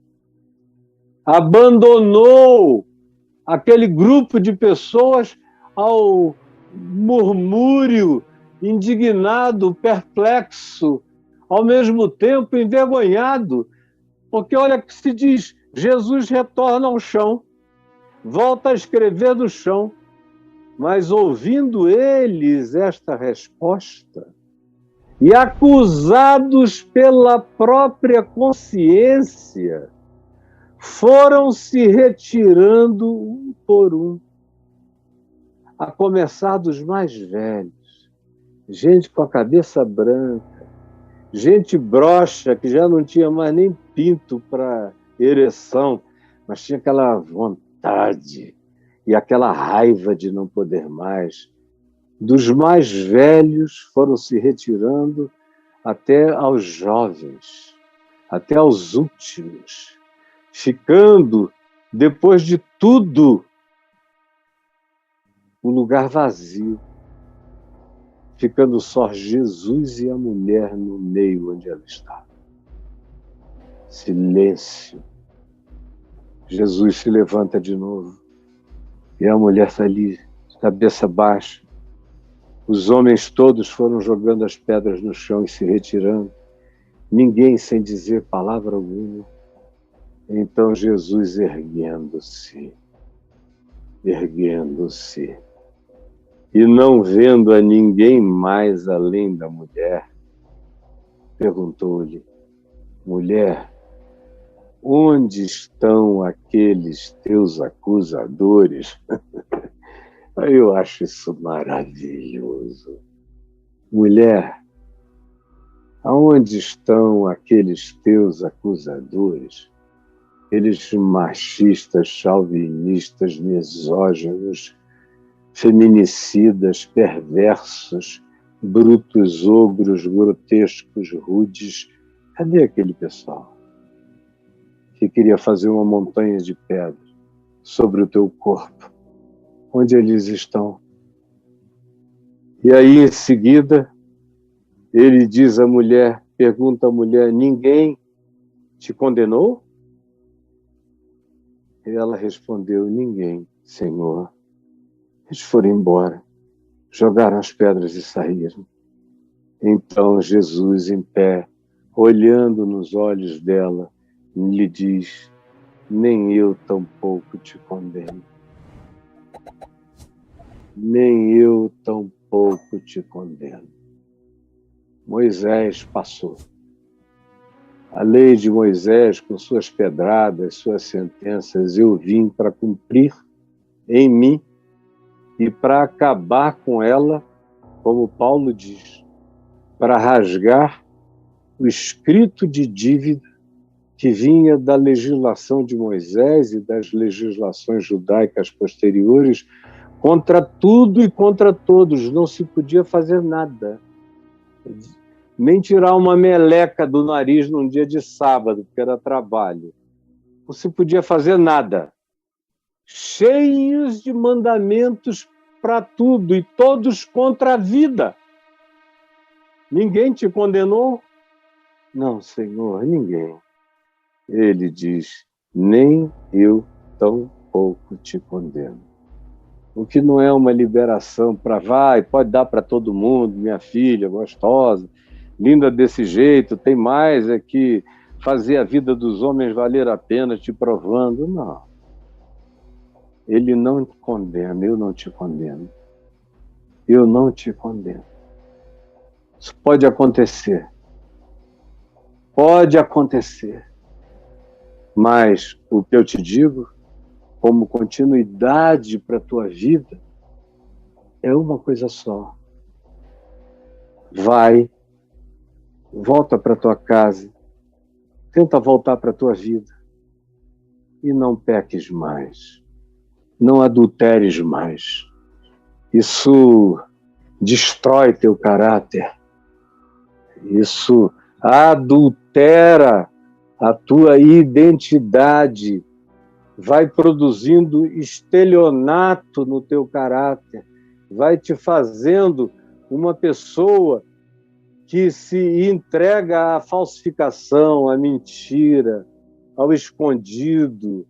Abandonou aquele grupo de pessoas ao murmúrio, indignado, perplexo, ao mesmo tempo envergonhado, porque olha que se diz, Jesus retorna ao chão, volta a escrever no chão, mas ouvindo eles esta resposta, e acusados pela própria consciência, foram se retirando um por um, a começar dos mais velhos, gente com a cabeça branca, gente broxa que já não tinha mais nem pinto para ereção, mas tinha aquela vontade e aquela raiva de não poder mais. Dos mais velhos foram se retirando até aos jovens, até aos últimos, ficando, depois de tudo, o lugar vazio, ficando só Jesus e a mulher no meio onde ela estava. Silêncio. Jesus se levanta de novo e a mulher está ali, cabeça baixa. Os homens todos foram jogando as pedras no chão e se retirando, ninguém sem dizer palavra alguma. Então Jesus, erguendo-se, e não vendo a ninguém mais além da mulher, perguntou-lhe, mulher, onde estão aqueles teus acusadores? Eu acho isso maravilhoso. Mulher, aonde estão aqueles teus acusadores? Aqueles machistas, chauvinistas, misóginos, feminicidas, perversos, brutos, ogros, grotescos, rudes. Cadê aquele pessoal que queria fazer uma montanha de pedra sobre o teu corpo? Onde eles estão? E aí, em seguida, ele diz à mulher, pergunta à mulher, ninguém te condenou? E ela respondeu, ninguém, Senhor. Eles foram embora, jogaram as pedras e saíram. Então Jesus, em pé, olhando nos olhos dela, lhe diz, nem eu tampouco te condeno. Nem eu tampouco te condeno. Moisés passou. A lei de Moisés, com suas pedradas, suas sentenças, eu vim para cumprir em mim e para acabar com ela, como Paulo diz, para rasgar o escrito de dívida que vinha da legislação de Moisés e das legislações judaicas posteriores, contra tudo e contra todos, não se podia fazer nada. nem tirar uma meleca do nariz num dia de sábado, porque era trabalho. Não se podia fazer nada. Cheios de mandamentos para tudo, e todos contra a vida. Ninguém te condenou? Não, Senhor, ninguém. Ele diz, nem eu tampouco te condeno. O que não é uma liberação para pode dar para todo mundo, minha filha, gostosa, linda desse jeito, tem mais é que fazer a vida dos homens valer a pena, te provando. Não. Ele não te condena, eu não te condeno. Eu não te condeno. Isso pode acontecer. Pode acontecer. Mas o que eu te digo, como continuidade para a tua vida, é uma coisa só. Vai, volta para a tua casa, tenta voltar para a tua vida e não peques mais, não adulteres mais. Isso destrói teu caráter, isso adultera a tua identidade, vai produzindo estelionato no teu caráter, vai te fazendo uma pessoa que se entrega à falsificação, à mentira, ao escondido.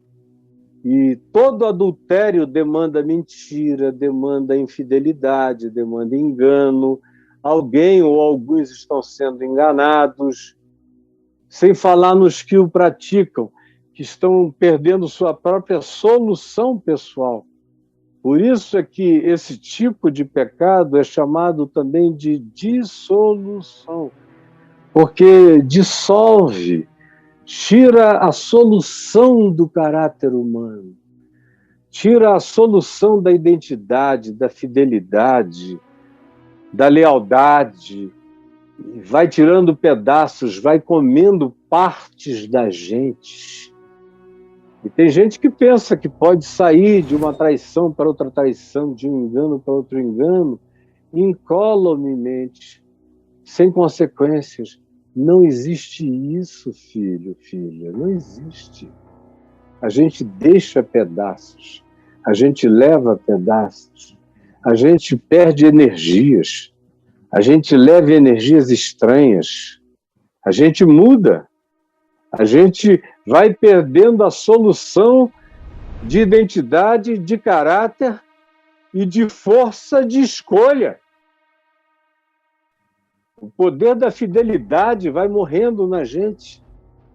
E todo adultério demanda mentira, demanda infidelidade, demanda engano. Alguém ou alguns estão sendo enganados, sem falar nos que o praticam, que estão perdendo sua própria solução pessoal. Por isso é que esse tipo de pecado é chamado também de dissolução, porque dissolve, tira a solução do caráter humano, tira a solução da identidade, da fidelidade, da lealdade, vai tirando pedaços, vai comendo partes da gente. E tem gente que pensa que pode sair de uma traição para outra traição, de um engano para outro engano, incolumemente, sem consequências. Não existe isso, filho, filha, não existe. A gente deixa pedaços, a gente leva pedaços, a gente perde energias, a gente leva energias estranhas, a gente muda, a gente vai perdendo a solução de identidade, de caráter e de força de escolha. O poder da fidelidade vai morrendo na gente,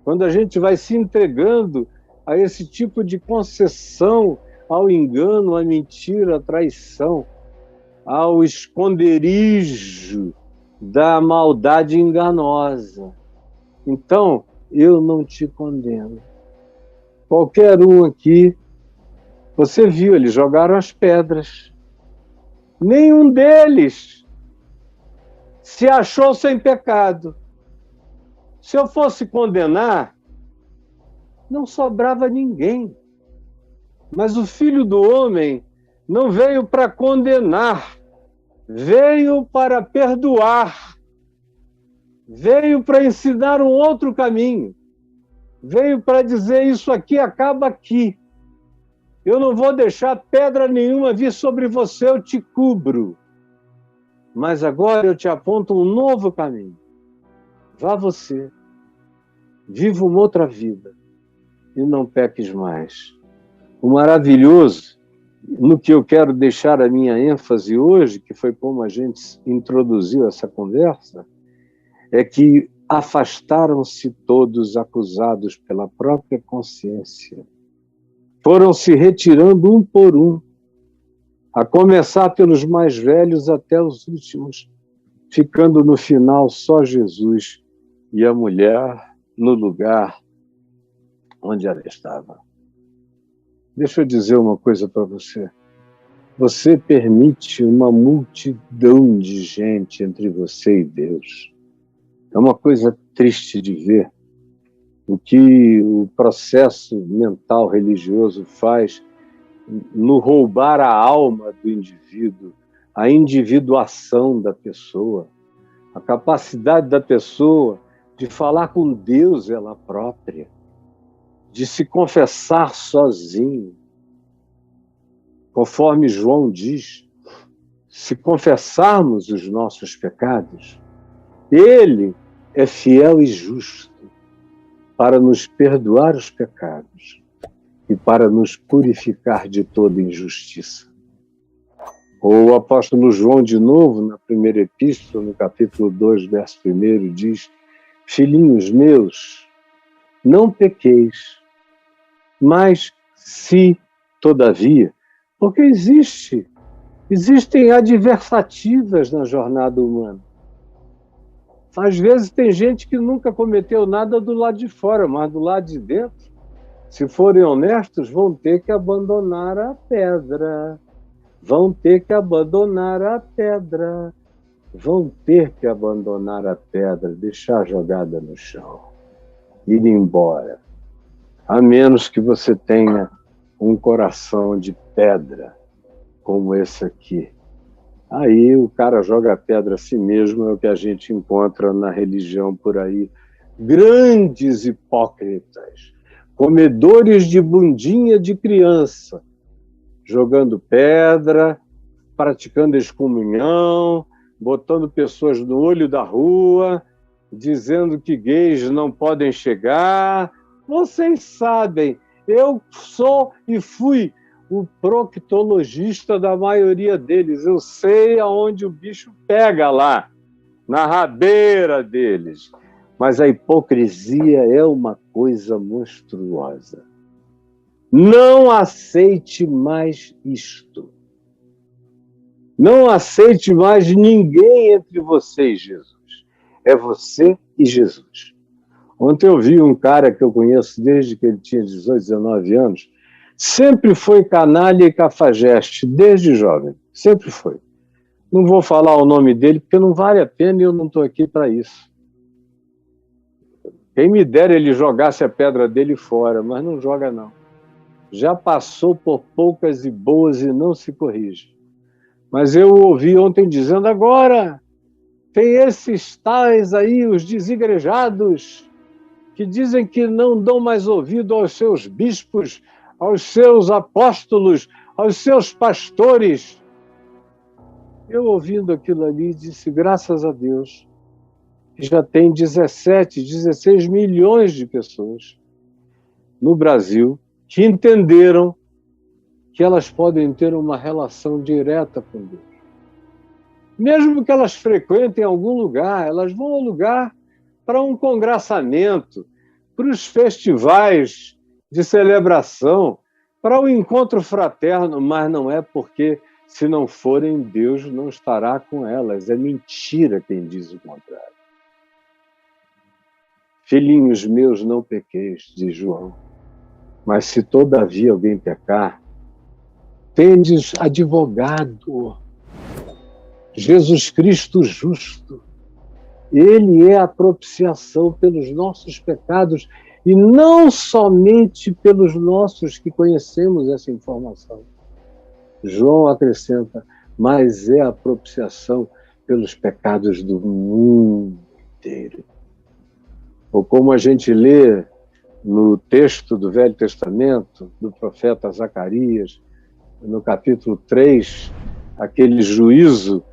quando a gente vai se entregando a esse tipo de concessão, ao engano, à mentira, à traição, ao esconderijo da maldade enganosa. Então, eu não te condeno. Qualquer um aqui, você viu, eles jogaram as pedras. Nenhum deles se achou sem pecado. Se eu fosse condenar, não sobrava ninguém. Mas o Filho do Homem não veio para condenar, veio para perdoar, veio para ensinar um outro caminho, veio para dizer isso aqui acaba aqui. Eu não vou deixar pedra nenhuma vir sobre você, eu te cubro. Mas agora eu te aponto um novo caminho. Vá você, viva uma outra vida e não peques mais. O maravilhoso, no que eu quero deixar a minha ênfase hoje, que foi como a gente introduziu essa conversa, é que afastaram-se todos acusados pela própria consciência. Foram se retirando um por um, a começar pelos mais velhos até os últimos, ficando no final só Jesus e a mulher no lugar onde ela estava. Deixa eu dizer uma coisa para você. Você permite uma multidão de gente entre você e Deus. É uma coisa triste de ver o que o processo mental religioso faz no roubar a alma do indivíduo, a individuação da pessoa, a capacidade da pessoa de falar com Deus ela própria, de se confessar sozinho. Conforme João diz, se confessarmos os nossos pecados, Ele é fiel e justo para nos perdoar os pecados e para nos purificar de toda injustiça. O apóstolo João, de novo, na primeira epístola, no capítulo 2, verso 1, diz: filhinhos meus, não pequeis, mas se, todavia, porque existem adversativas na jornada humana. Às vezes tem gente que nunca cometeu nada do lado de fora, mas do lado de dentro, se forem honestos, vão ter que abandonar a pedra. Vão ter que abandonar a pedra. Vão ter que abandonar a pedra, deixar jogada no chão, ir embora. A menos que você tenha um coração de pedra, como esse aqui. Aí o cara joga a pedra a si mesmo, é o que a gente encontra na religião por aí. Grandes hipócritas, comedores de bundinha de criança, jogando pedra, praticando excomunhão, botando pessoas no olho da rua, dizendo que gays não podem chegar. Vocês sabem, eu sou e fui o proctologista da maioria deles. Eu sei aonde o bicho pega lá, na rabeira deles. Mas a hipocrisia é uma coisa monstruosa. Não aceite mais isto. Não aceite mais ninguém entre você e Jesus. É você e Jesus. Ontem eu vi um cara que eu conheço desde que ele tinha 18, 19 anos, sempre foi canalha e cafajeste, desde jovem, sempre foi. Não vou falar o nome dele, porque não vale a pena e eu não estou aqui para isso. Quem me dera ele jogasse a pedra dele fora, mas não joga não. Já passou por poucas e boas e não se corrige. Mas eu ouvi ontem dizendo, agora tem esses tais aí, os desigrejados, que dizem que não dão mais ouvido aos seus bispos, aos seus apóstolos, aos seus pastores. Eu, ouvindo aquilo ali, disse, graças a Deus, que já tem 17, 16 milhões de pessoas no Brasil que entenderam que elas podem ter uma relação direta com Deus. Mesmo que elas frequentem algum lugar, elas vão ao lugar para um congraçamento, para os festivais de celebração, para o encontro fraterno, mas não é porque, se não forem, Deus não estará com elas. É mentira quem diz o contrário. Filhinhos meus, não pequeis, diz João, mas se todavia alguém pecar, tendes advogado, Jesus Cristo justo. Ele é a propiciação pelos nossos pecados e não somente pelos nossos que conhecemos essa informação. João acrescenta, mas é a propiciação pelos pecados do mundo inteiro. Ou como a gente lê no texto do Velho Testamento, do profeta Zacarias, no capítulo 3, aquele juízo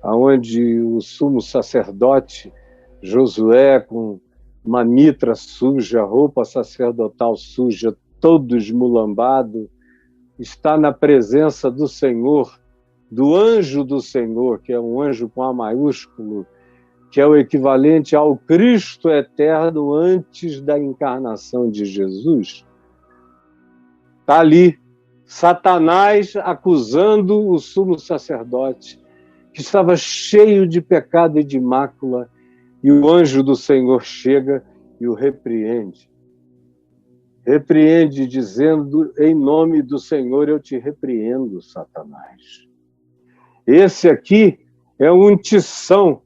onde o sumo sacerdote Josué, com uma mitra suja, roupa sacerdotal suja, todo esmulambado, está na presença do Senhor, do anjo do Senhor, que é um anjo com A maiúsculo, que é o equivalente ao Cristo eterno antes da encarnação de Jesus. Está ali Satanás acusando o sumo sacerdote, que estava cheio de pecado e de mácula, e o anjo do Senhor chega e o repreende. Repreende dizendo, em nome do Senhor eu te repreendo, Satanás. Esse aqui é um tição,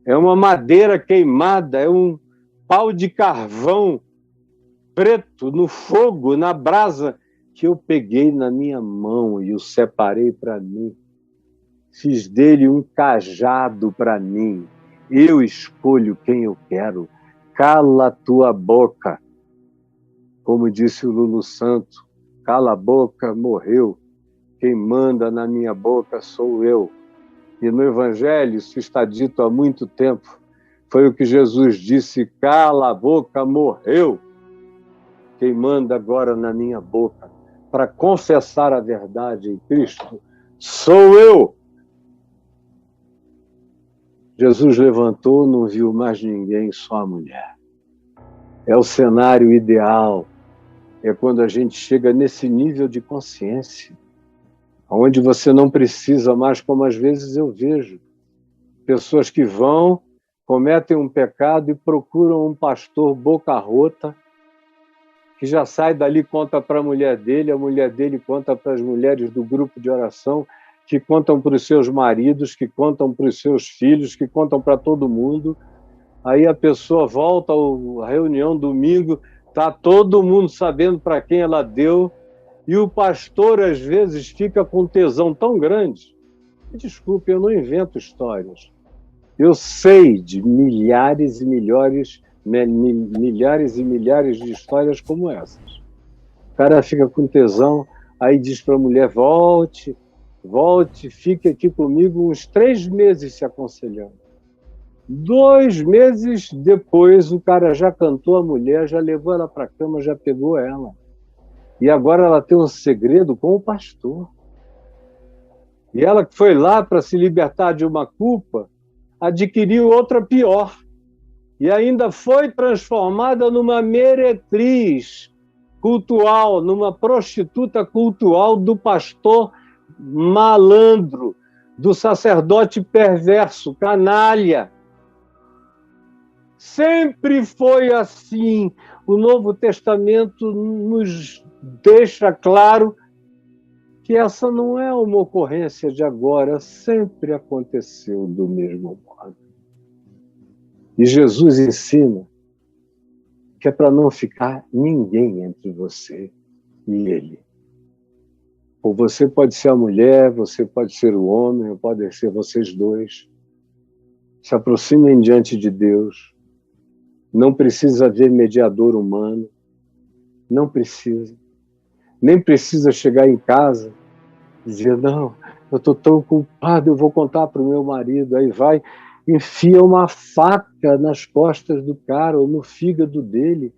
é uma madeira queimada, é um pau de carvão preto no fogo, na brasa, que eu peguei na minha mão e o separei para mim. Fiz dele um cajado para mim. Eu escolho quem eu quero. Cala a tua boca. Como disse o Lulu Santo, cala a boca, morreu. Quem manda na minha boca sou eu. E no Evangelho, isso está dito há muito tempo, foi o que Jesus disse, cala a boca, morreu. Quem manda agora na minha boca para confessar a verdade em Cristo sou eu. Jesus levantou, não viu mais ninguém, só a mulher. É o cenário ideal. É quando a gente chega nesse nível de consciência, onde você não precisa mais, como às vezes eu vejo, pessoas que vão, cometem um pecado e procuram um pastor boca rota, que já sai dali, conta para a mulher dele conta para as mulheres do grupo de oração, que contam para os seus maridos, que contam para os seus filhos, que contam para todo mundo. Aí a pessoa volta à reunião domingo, está todo mundo sabendo para quem ela deu, e o pastor, às vezes, fica com um tesão tão grande. Desculpe, eu não invento histórias. Eu sei de milhares e milhares de histórias como essas. O cara fica com tesão, aí diz para a mulher, volte, fique aqui comigo uns 3 meses se aconselhando. 2 meses depois, o cara já cantou a mulher, já levou ela para a cama, já pegou ela. E agora ela tem um segredo com o pastor. E ela que foi lá para se libertar de uma culpa, adquiriu outra pior. E ainda foi transformada numa meretriz cultual, numa prostituta cultual do pastor malandro, do sacerdote perverso, canalha. Sempre foi assim. O Novo Testamento nos deixa claro que essa não é uma ocorrência de agora, sempre aconteceu do mesmo modo. E Jesus ensina que é para não ficar ninguém entre você e ele. Ou você pode ser a mulher, você pode ser o homem, ou podem ser vocês dois. Se aproximem diante de Deus. Não precisa haver mediador humano. Não precisa. Nem precisa chegar em casa e dizer, não, eu estou tão culpado, eu vou contar para o meu marido. Aí vai, enfia uma faca nas costas do cara ou no fígado dele,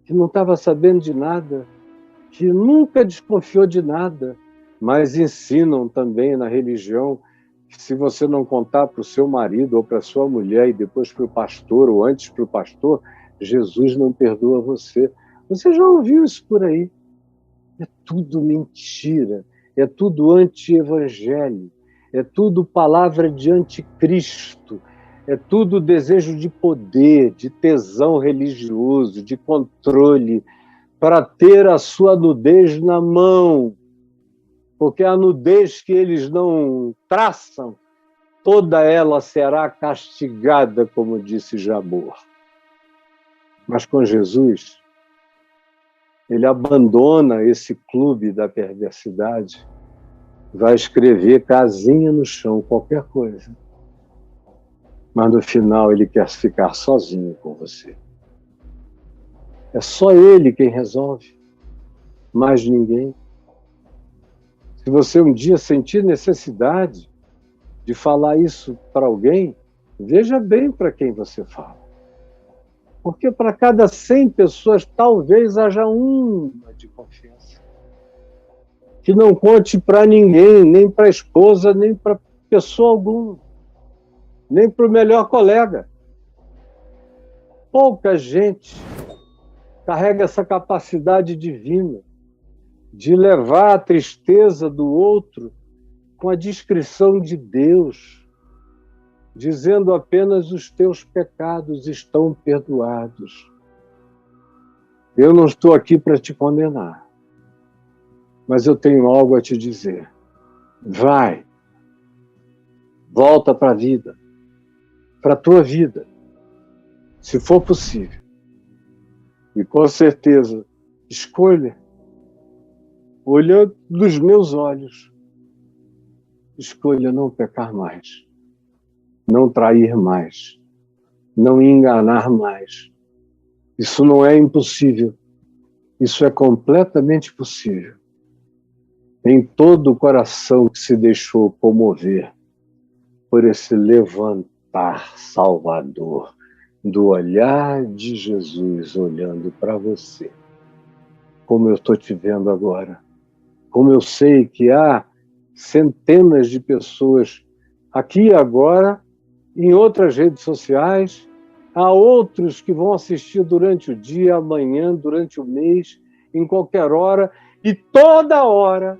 que não estava sabendo de nada, que nunca desconfiou de nada, mas ensinam também na religião que se você não contar para o seu marido ou para a sua mulher e depois para o pastor ou antes para o pastor, Jesus não perdoa você. Você já ouviu isso por aí? É tudo mentira, é tudo anti-evangelho, é tudo palavra de anticristo, é tudo desejo de poder, de tesão religioso, de controle, para ter a sua nudez na mão, porque a nudez que eles não traçam, toda ela será castigada, como disse Jabor. Mas com Jesus, ele abandona esse clube da perversidade, vai escrever casinha no chão, qualquer coisa. Mas no final ele quer ficar sozinho com você. É só ele quem resolve, mais ninguém. Se você um dia sentir necessidade de falar isso para alguém, veja bem para quem você fala. Porque para cada 100 pessoas, talvez haja uma de confiança. Que não conte para ninguém, nem para a esposa, nem para pessoa alguma. Nem para o melhor colega. Pouca gente carrega essa capacidade divina de levar a tristeza do outro com a discrição de Deus, dizendo apenas os teus pecados estão perdoados. Eu não estou aqui para te condenar, mas eu tenho algo a te dizer. Vai, volta para a vida, para a tua vida, se for possível. E com certeza, escolha, olhando nos meus olhos, escolha não pecar mais, não trair mais, não enganar mais. Isso não é impossível. Isso é completamente possível. Em todo o coração que se deixou comover por esse levantar salvador do olhar de Jesus olhando para você, como eu estou te vendo agora, como eu sei que há centenas de pessoas aqui agora, em outras redes sociais, há outros que vão assistir durante o dia, amanhã, durante o mês, em qualquer hora, e toda hora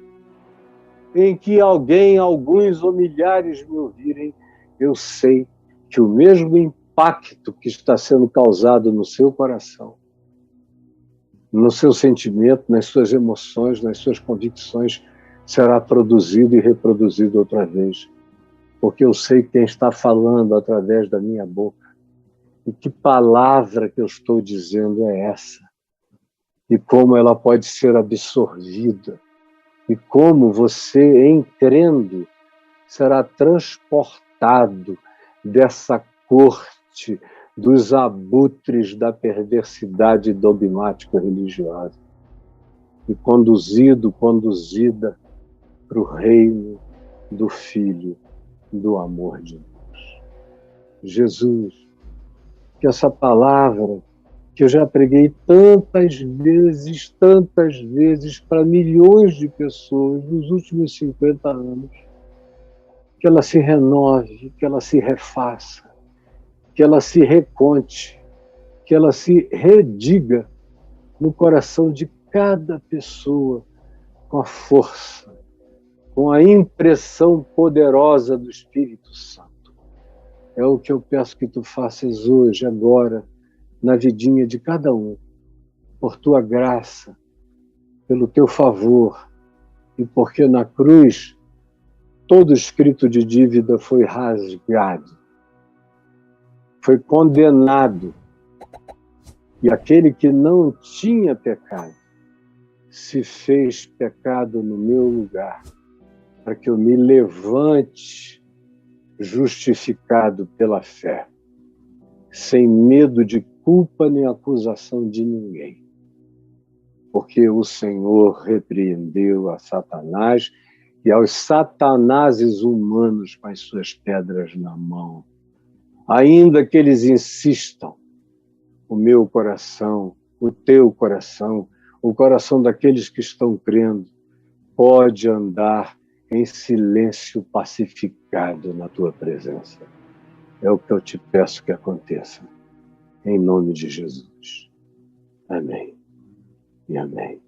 em que alguém, alguns ou milhares me ouvirem, eu sei que o mesmo impacto que está sendo causado no seu coração, no seu sentimento, nas suas emoções, nas suas convicções, será produzido e reproduzido outra vez. Porque eu sei quem está falando através da minha boca. E que palavra que eu estou dizendo é essa? E como ela pode ser absorvida? E como você, em crendo, será transportado dessa corte dos abutres da perversidade dogmático-religiosa e conduzida para o reino do Filho do amor de Deus. Jesus, que essa palavra que eu já preguei tantas vezes para milhões de pessoas nos últimos 50 anos, que ela se renove, que ela se refaça, que ela se reconte, que ela se rediga no coração de cada pessoa com a força, com a impressão poderosa do Espírito Santo. É o que eu peço que tu faças hoje, agora, na vidinha de cada um, por tua graça, pelo teu favor, e porque na cruz todo escrito de dívida foi rasgado, foi condenado, e aquele que não tinha pecado se fez pecado no meu lugar, para que eu me levante justificado pela fé, sem medo de culpa nem acusação de ninguém. Porque o Senhor repreendeu a Satanás e aos satanases humanos com as suas pedras na mão. Ainda que eles insistam, o meu coração, o teu coração, o coração daqueles que estão crendo, pode andar em silêncio pacificado na tua presença. É o que eu te peço que aconteça. Em nome de Jesus. Amém e amém.